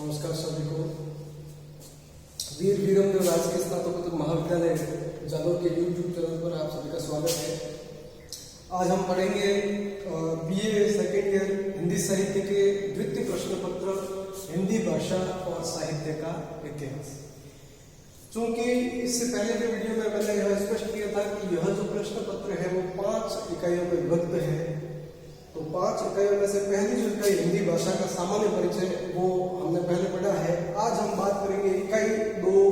नमस्कार सभी को। वीर वीरेंद्र राजकीय स्नातकोत्तर महाविद्यालय जालोर के यूट्यूब चैनल पर आप सभी का स्वागत है। आज हम पढ़ेंगे बीए सेकेंड ईयर हिंदी साहित्य के द्वितीय प्रश्न पत्र हिंदी भाषा और साहित्य का इतिहास। चूंकि इससे पहले के वीडियो में मैंने यह स्पष्ट किया था कि यह जो प्रश्न पत्र है वो 5 इकाइयों में विभक्त है। तो 5 इकाइयों में से पहली जो इकाई हिंदी भाषा का सामान्य परिचय वो हमने पहले पढ़ा है। आज हम बात करेंगे इकाई 2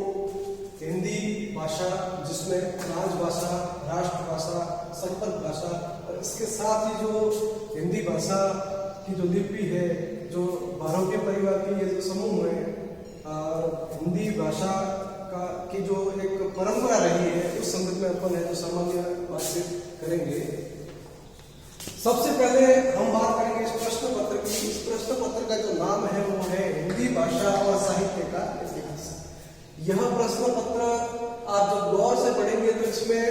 हिंदी भाषा, जिसमें राजभाषा, राष्ट्रभाषा, संपर्क भाषा और इसके साथ ही जो हिंदी भाषा की जो लिपि है, जो भारतीय परिवार की ये जो समूह है और हिंदी भाषा का की जो एक परंपरा रही है उस संदर्भ में अपन है जो सामान्य बातचीत करेंगे। सबसे पहले हम बात करेंगे इस प्रश्न पत्र की। इस प्रश्न पत्र का जो नाम है वो है हिंदी भाषा और साहित्य का इतिहास। यह प्रश्न पत्र आप जब गौर से पढ़ेंगे तो इसमें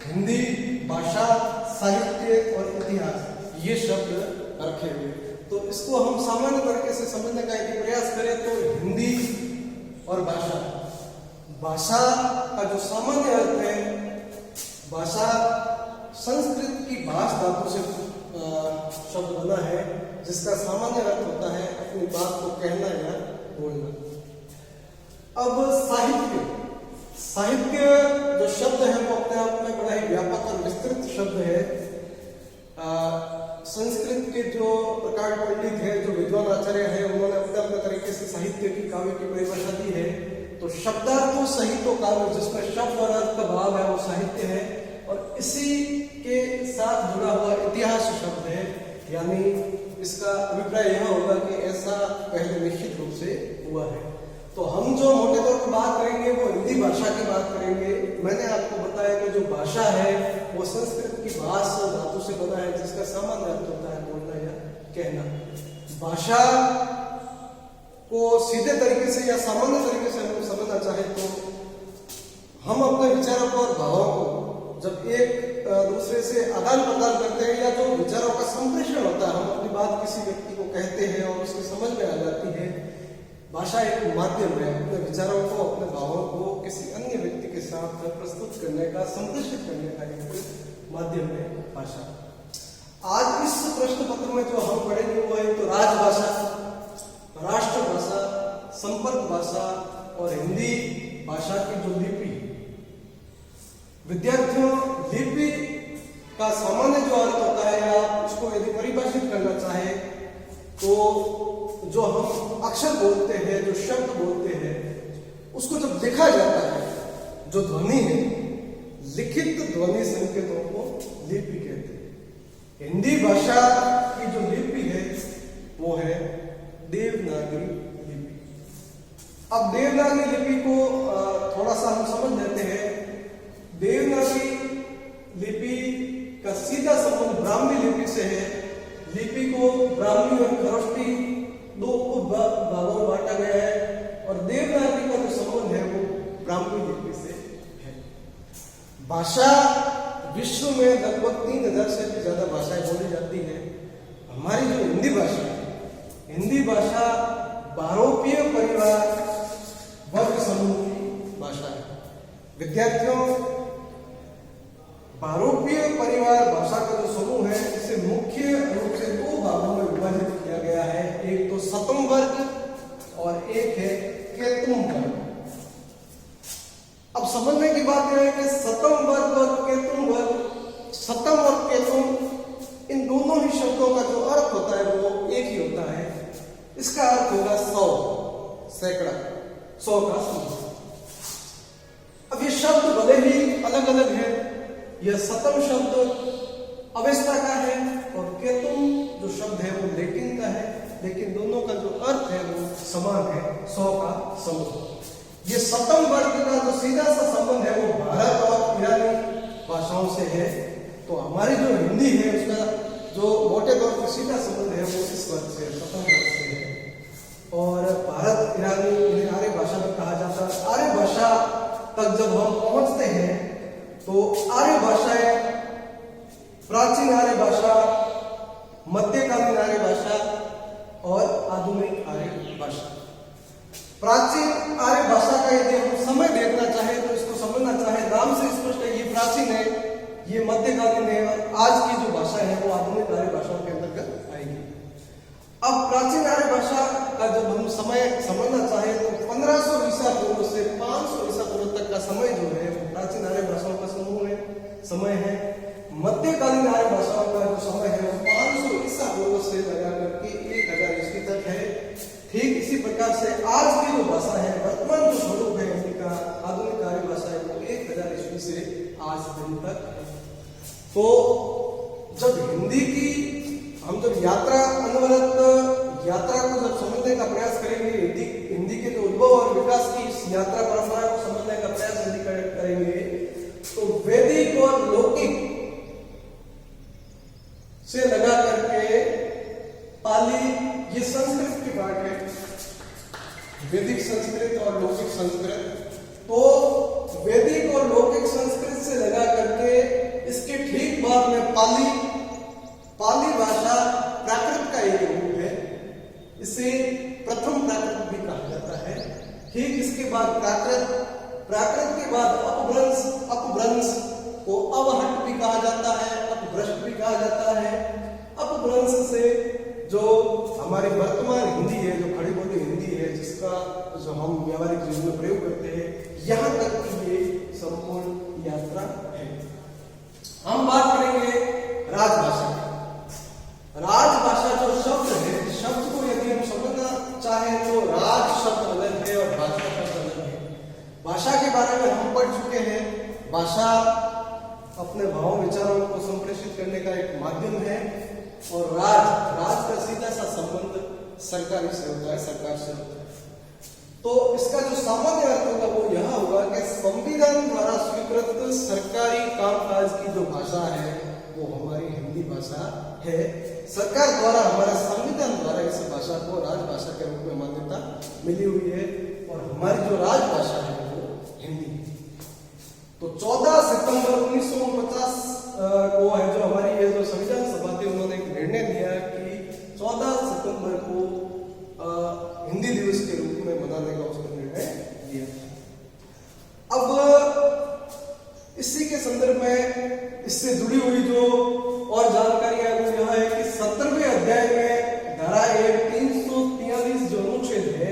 हिंदी भाषा, साहित्य और इतिहास ये शब्द रखे हुए। तो इसको हम सामान्य तरीके से समझने का यदि प्रयास करें तो हिंदी और भाषा, भाषा का जो सामान्य अर्थ है, भाषा संस्कृत की भाष धातु से शब्द बना है, जिसका सामान्य अर्थ होता है अपनी बात को कहना या बोलना। अब साहित्य, साहित्य जो शब्द है वो अपने आप में बड़ा ही व्यापक और विस्तृत शब्द है। संस्कृत के जो प्रकार पंडित है, जो विद्वान आचार्य है, उन्होंने अपने अपने तरीके से साहित्य की, काव्य की परिभाषा दी है। तो शब्दार्थों सहित तो काव्य, जिसमें शब्द और अर्थ का भाव है वो साहित्य है। और इसी के साथ जुड़ा हुआ इतिहास शब्द है, यानी इसका अभिप्राय यह होगा कि ऐसा पहले निश्चित रूप से हुआ है। तो हम जो मोटे तौर पर बात करेंगे वो हिंदी भाषा की बात करेंगे। मैंने आपको बताया कि जो भाषा है वो संस्कृत की भाष धातु से बना है, जिसका सामान्य अर्थ होता है बोलना या कहना। भाषा को सीधे तरीके से या सामान्य तरीके से हम समझना चाहे तो हम अपने विचारों को और भावों को जब एक दूसरे से आदान प्रदान करते हैं या जो विचारों का संप्रेषण होता है, हम अपनी बात किसी व्यक्ति को कहते हैं और उसकी समझ में आ जाती है। भाषा एक माध्यम है अपने विचारों को, अपने भावों को किसी अन्य व्यक्ति के साथ प्रस्तुत करने का, संप्रेषित करने का एक माध्यम है भाषा। आज इस प्रश्न पत्र में जो हम पढ़ेंगे वो है तो राजभाषा, राष्ट्रभाषा, संपर्क भाषा और हिंदी भाषा की जो लिपि। विद्यार्थियों, लिपि का सामान्य जो अर्थ होता है, आप उसको यदि परिभाषित करना चाहे तो जो हम अक्षर बोलते हैं, जो शब्द बोलते हैं, उसको जब लिखा जाता है, जो ध्वनि है, लिखित ध्वनि संकेतों को लिपि कहते हैं। हिंदी भाषा की जो लिपि है वो है देवनागरी लिपि। अब देवनागरी लिपि को थोड़ा सा हम समझ लेते हैं। देवनागरी लिपि का सीधा संबंध ब्राह्मी लिपि से है। लिपि को ब्राह्मी और खरोष्टी 2 भागों में बांटा गया है और देवनागरी का जो संबंध है वो ब्राह्मी लिपि से है। भाषा विश्व में लगभग 3000 से भी ज्यादा भाषाएं बोली जाती है। हमारी जो हिंदी भाषा है, हिंदी भाषा बहुरूपीय परिवार वर्ग समूह की भाषा है। विद्यार्थियों, बहुरूपीय परिवार भाषा का जो समूह है इसे मुख्य रूप से 2 भागों में विभाजित किया गया है। एक तो सतम वर्ग और एक है केतुम वर्ग। अब समझने की बात यह है कि सतम वर्ग और केतुम वर्ग, सतम और केतुम, इन दोनों ही शब्दों का जो अर्थ होता है वो एक ही होता है। इसका अर्थ होगा 100, सैकड़ा, 100 का समूह। अब ये शब्द भले ही अलग अलग है। यह सतम शब्द अवस्था का है और केतुम जो शब्द है वो लैटिन का है, लेकिन दोनों का जो अर्थ है वो समान है, 100 का समूह। ये सतम वर्ग का जो सीधा सा संबंध है वो भारत और ईरानी भाषाओं से है। तो हमारी जो हिंदी है उसका जो मोटे तौर पर सीधा संबंध है वो इस वर्ग से, सतम वर्ग से है। और भारत ईरानी आर्य भाषा में कहा जाता है। आर्य भाषा तक जब हम पहुंचते हैं तो आर्य भाषाएं, प्राचीन आर्य भाषा, मध्यकालीन आर्य भाषा और आधुनिक आर्य भाषा, प्राचीन आर्य भाषा का यदि हम समय देखना चाहे तो इसको समझना चाहे, नाम से स्पष्ट है, ये प्राचीन है, ये मध्यकालीन है, और आज की जो भाषा है वो आधुनिक आर्य भाषाओं के अंतर्गत आएगी। अब प्राचीन आर्य भाषा का जब हम समय समझना चाहे तो 1500 ईसा पूर्व से 500 ईसा पूर्व तक का समय जो है वो प्राचीन आर्य भाषाओं का समूह है, समय है। मध्यकालीन आर्य भाषाओं का जो समय है वो 500 ईसा पूर्व से लगा करके 1000 ईस्वी तक है। ठीक इसी प्रकार से आज की जो भाषा है, वर्तमान जो स्वरूप है हिंदी का, आधुनिक आर्य भाषा है, वो 1000 ईस्वी से आज दिन तक है। तो जब हिंदी की हम जब यात्रा अनवरत यात्रा को जब समझने का प्रयास करेंगे, हिंदी के जो उद्भव और विकास की इस यात्रा परंपरा को समझने का प्रयास यदि करेंगे तो वैदिक और लौकिक से लगा करके पाली, ये संस्कृत की बात है, वैदिक संस्कृत और लौकिक संस्कृत। तो वैदिक और लौकिक संस्कृत से लगा करके इसके ठीक बाद में पाली भाषा प्राकृत का एक रूप है, इसे प्रथम प्राकृत भी कहा जाता है। ठीक इसके बाद प्राकृत के बाद अपभ्रंश को अवहट भी कहा जाता है, अपभ्रष्ट भी कहा जाता है। अपभ्रंश से जो हमारी वर्तमान हिंदी है, जो खड़ी बोली हिंदी है, जिसका जो हम व्यावहारिक जीवन में प्रयोग करते हैं, यहाँ तक की ये संपूर्ण यात्रा है। हम बात करेंगे राजभाषा की। राजभाषा जो शब्द है, शब्द को यदि हम समझना चाहें तो राज शब्द अलग है और भाषा शब्द अलग है। भाषा के बारे में हम पढ़ चुके हैं। भाषा अपने भाव विचारों को संप्रेषित करने का एक माध्यम है, और राज का सीधा सा संबंध सरकारी से होता है, सरकार से होता है। तो इसका जो सामान्य अर्थ होगा वो यह होगा कि संविधान द्वारा स्वीकृत सरकारी कामकाज की जो भाषा है वो हमारी हिंदी भाषा है। सरकार द्वारा, हमारे संविधान द्वारा इस भाषा को राजभाषा के रूप में मान्यता मिली हुई है, और हमारी जो राजभाषा है वो हिंदी है। तो 14 सितंबर 1949 को है जो हमारी ये जो संविधान सभा थी, उन्होंने एक निर्णय लिया कि 14 सितंबर को हिंदी दिवस के रूप में मनाने का उसका निर्णय लिया। अब इसी के संदर्भ में इससे जुड़ी हुई जो और जानकारियां वो यह है कि 17वें अध्याय में धारा 343 जो अनुच्छेद है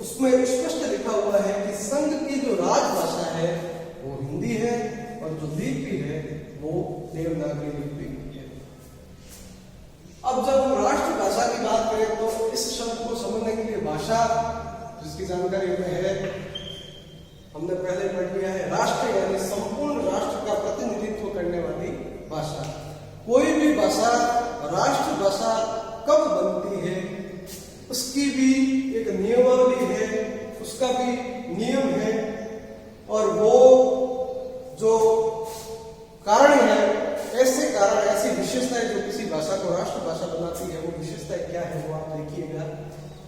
उसमें स्पष्ट लिखा हुआ है कि संघ की जो राजभाषा है वो हिंदी है, और जो लिपि है वो देवनागरी लिपि है। अब जब हम राष्ट्रभाषा की बात करें तो इस शब्द को समझने के लिए भाषा, जिसकी जानकारी में है, हमने पहले पढ़ लिया है, राष्ट्र यानी संपूर्ण राष्ट्र का प्रतिनिधित्व करने वाली भाषा। कोई भी भाषा राष्ट्रभाषा कब बनती है उसकी भी एक नियमावली है, उसका भी नियम है, और वो जो कारण है, ऐसे कारण, ऐसी विशेषताएं जो किसी भाषा को राष्ट्रभाषा बनाती है, वो विशेषताएं क्या है वो आप देखिएगा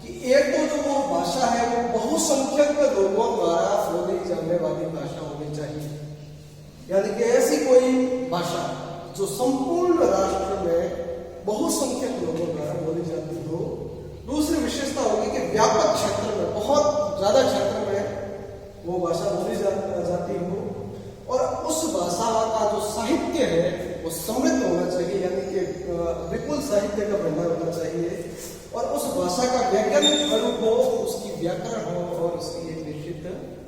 कि एक तो जो वो भाषा है वो बहुसंख्यक लोगों द्वारा बोली जाने वाली भाषा होनी चाहिए, यानी कि ऐसी कोई भाषा जो संपूर्ण राष्ट्र में बहुसंख्यक लोगों द्वारा बोली जाती हो। दूसरी विशेषता होगी कि व्यापक क्षेत्र में, बहुत ज्यादा क्षेत्र में वो भाषा बोली जाती हो, और उस भाषा का जो साहित्य है वो समृद्ध होना चाहिए, यानी कि विपुल साहित्य का भंडार होना चाहिए, और उस भाषा का वैज्ञानिक स्वरूप हो, उसकी व्याकरण हो, और उसकी एक निश्चित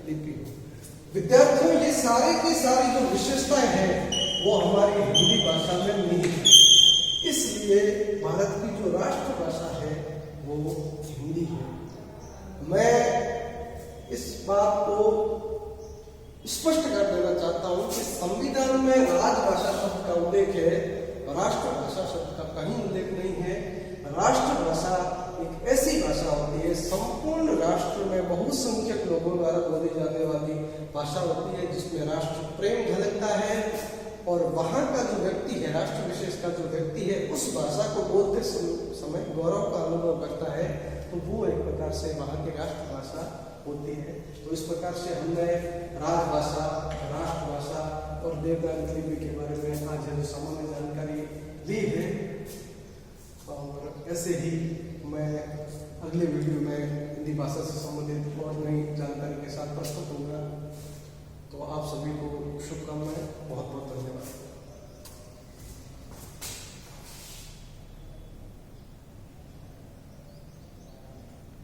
लिपि हो। विद्यार्थियों, ये सारी की सारी जो विशेषताएं हैं वो हमारी हिंदी भाषा में नहीं है, इसलिए भारत की जो राष्ट्रभाषा है वो हिंदी है। मैं इस बात को स्पष्ट कर देना चाहता हूं कि संविधान में राजभाषा शब्द का उल्लेख है, राष्ट्रभाषा शब्द का कहीं उल्लेख नहीं है। राष्ट्रभाषा एक ऐसी भाषा होती है, संपूर्ण राष्ट्र में बहुसंख्यक लोगों द्वारा बोली जाने वाली भाषा होती है, जिसमें राष्ट्र प्रेम झलकता है, और वहां का जो व्यक्ति है, राष्ट्र विशेष का जो व्यक्ति है, उस भाषा को बोलते समय गौरव का अनुभव करता है, तो वो एक प्रकार से वहां की राष्ट्रभाषा होती है। तो इस प्रकार से हमने राजभाषा, राष्ट्रभाषा और देवनागरी लिपि के बारे में आज सामान्य जानकारी ली है, और ऐसे ही मैं अगले वीडियो में हिंदी भाषा से संबंधित और नई जानकारी के साथ प्रस्तुत होगा। तो आप सभी को शुभकामनाएं, बहुत बहुत धन्यवाद।